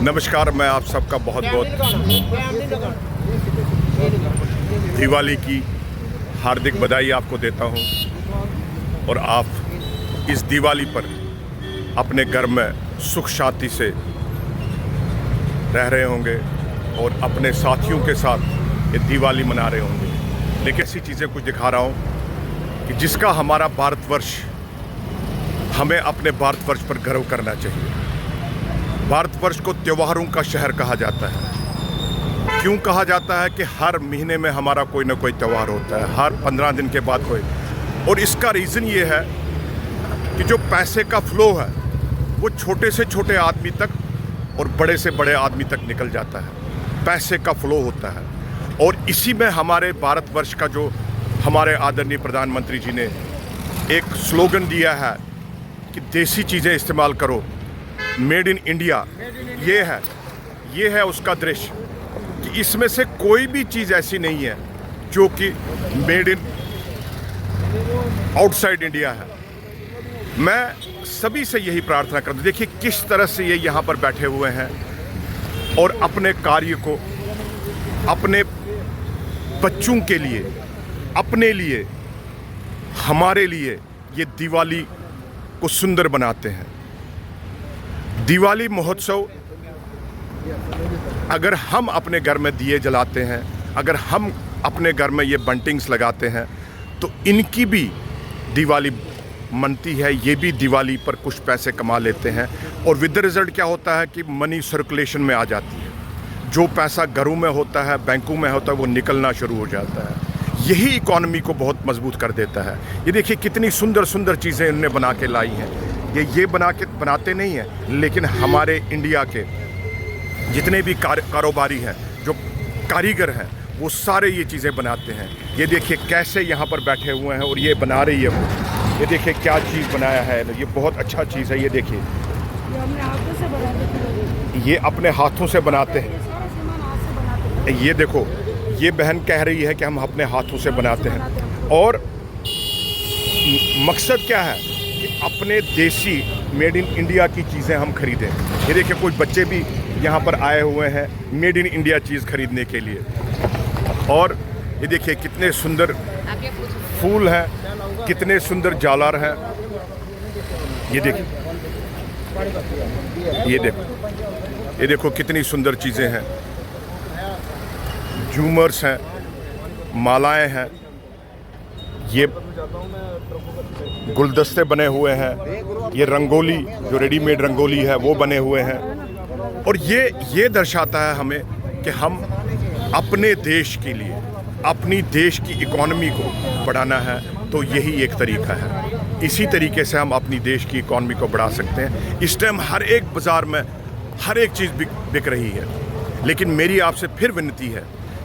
नमस्कार, मैं आप सबका बहुत बहुत दिवाली की हार्दिक बधाई आपको देता हूं। और आप इस दिवाली पर अपने घर में सुख शांति से रह रहे होंगे और अपने साथियों के साथ ये दिवाली मना रहे होंगे। लेकिन ऐसी चीज़ें कुछ दिखा रहा हूं कि जिसका हमारा भारतवर्ष, हमें अपने भारतवर्ष पर गर्व करना चाहिए। भारतवर्ष को त्योहारों का शहर कहा जाता है। क्यों कहा जाता है? कि हर महीने में हमारा कोई ना कोई त्यौहार होता है, हर 15 दिन के बाद कोई। और इसका रीज़न ये है कि जो पैसे का फ्लो है वो छोटे से छोटे आदमी तक और बड़े से बड़े आदमी तक निकल जाता है। पैसे का फ्लो होता है और इसी में हमारे भारतवर्ष का जो हमारे आदरणीय प्रधानमंत्री जी ने एक स्लोगन दिया है कि देसी चीज़ें इस्तेमाल करो, मेड इन इंडिया। ये है उसका दृश्य कि इसमें से कोई भी चीज़ ऐसी नहीं है जो कि मेड इन आउटसाइड इंडिया है। मैं सभी से यही प्रार्थना करता हूँ। देखिए किस तरह से ये यहाँ पर बैठे हुए हैं और अपने कार्य को अपने बच्चों के लिए, अपने लिए, हमारे लिए ये दिवाली को सुंदर बनाते हैं। दिवाली महोत्सव अगर हम अपने घर में दिए जलाते हैं, अगर हम अपने घर में ये बंटिंग्स लगाते हैं तो इनकी भी दिवाली मनती है। ये भी दिवाली पर कुछ पैसे कमा लेते हैं और विद द रिज़ल्ट क्या होता है कि मनी सर्कुलेशन में आ जाती है। जो पैसा घरों में होता है, बैंकों में होता है, वो निकलना शुरू हो जाता है। यही इकॉनमी को बहुत मजबूत कर देता है। ये देखिए कितनी सुंदर सुंदर चीज़ें इन्होंने बना के लाई हैं। ये बनाते नहीं हैं, लेकिन हमारे इंडिया के जितने भी कारोबारी हैं, जो कारीगर हैं, वो सारे ये चीज़ें बनाते हैं। ये देखिए कैसे यहाँ पर बैठे हुए हैं और ये बना रही है वो। ये देखिए क्या चीज़ बनाया है, ये बहुत अच्छा चीज़ है। ये देखिए ये अपने हाथों से बनाते हैं। ये देखो, ये बहन कह रही है कि हम अपने हाथों से बनाते हैं और मकसद क्या है कि अपने देसी मेड इन इंडिया की चीज़ें हम खरीदें। ये देखिए कुछ बच्चे भी यहाँ पर आए हुए हैं मेड इन इंडिया चीज़ खरीदने के लिए। और ये देखिए कितने सुंदर फूल हैं, कितने सुंदर झालर हैं। ये देखिए, ये देखो कितनी सुंदर चीज़ें हैं। झूमर्स हैं, मालाएं हैं, ये गुलदस्ते बने हुए हैं, ये रंगोली जो रेडीमेड रंगोली है वो बने हुए हैं। और ये दर्शाता है हमें कि हम अपने देश के लिए, अपनी देश की इकॉनमी को बढ़ाना है। तो यही एक तरीका है। इसी तरीके से हम अपनी देश की इकॉनमी को बढ़ा सकते हैं। इस टाइम हर एक बाज़ार में हर एक चीज़ बिक रही है, लेकिन मेरी आपसे फिर विनती है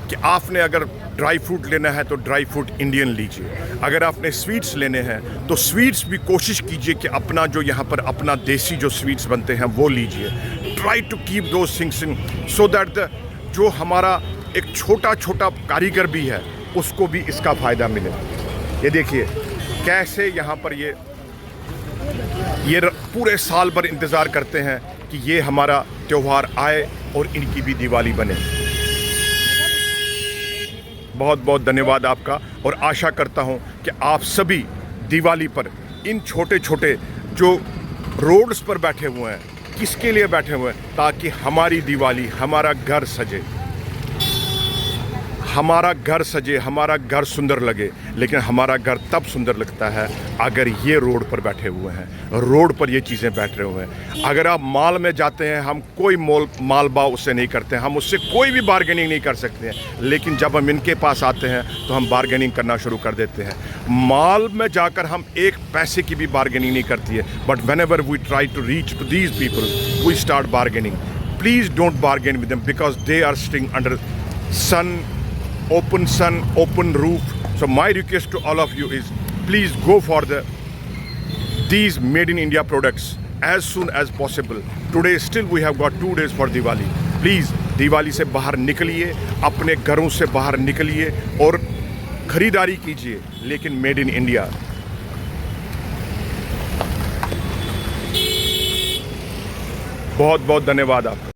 कि आपने अगर ड्राई फ्रूट लेना है तो ड्राई फ्रूट इंडियन लीजिए। अगर आपने स्वीट्स लेने हैं तो स्वीट्स भी कोशिश कीजिए कि अपना जो यहाँ पर अपना देसी जो स्वीट्स बनते हैं वो लीजिए। Try to keep those things in so that जो हमारा एक छोटा छोटा कारीगर भी है उसको भी इसका फ़ायदा मिले। ये देखिए कैसे यहाँ पर ये पूरे साल भर इंतज़ार करते हैं कि ये हमारा त्यौहार आए और इनकी भी दिवाली बने। बहुत बहुत धन्यवाद आपका और आशा करता हूं कि आप सभी दिवाली पर इन छोटे छोटे जो रोड्स पर बैठे हुए हैं, किसके लिए बैठे हुए हैं? ताकि हमारी दिवाली, हमारा घर सजे, हमारा घर सुंदर लगे। लेकिन हमारा घर तब सुंदर लगता है अगर ये रोड पर बैठे हुए हैं, रोड पर ये चीज़ें बैठ रहे हुए हैं। अगर आप मॉल में जाते हैं, हम कोई माल भाव उससे नहीं करते हैं, हम उससे कोई भी बार्गेनिंग नहीं कर सकते हैं। लेकिन जब हम इनके पास आते हैं तो हम बार्गेनिंग करना शुरू कर देते हैं। मॉल में जाकर हम एक पैसे की भी बार्गेनिंग नहीं करती है। But whenever we try to reach to these people we start bargaining. Please don't bargain with them because they are sitting under open sun, open roof. So my request to all of you is please go for these made in India products as soon as possible. Today still we have got 2 days for Diwali. Please Diwali से बाहर निकलिए, अपने घरों से बाहर निकलिए और खरीदारी कीजिए, लेकिन मेड इन इंडिया। बहुत बहुत धन्यवाद आपका।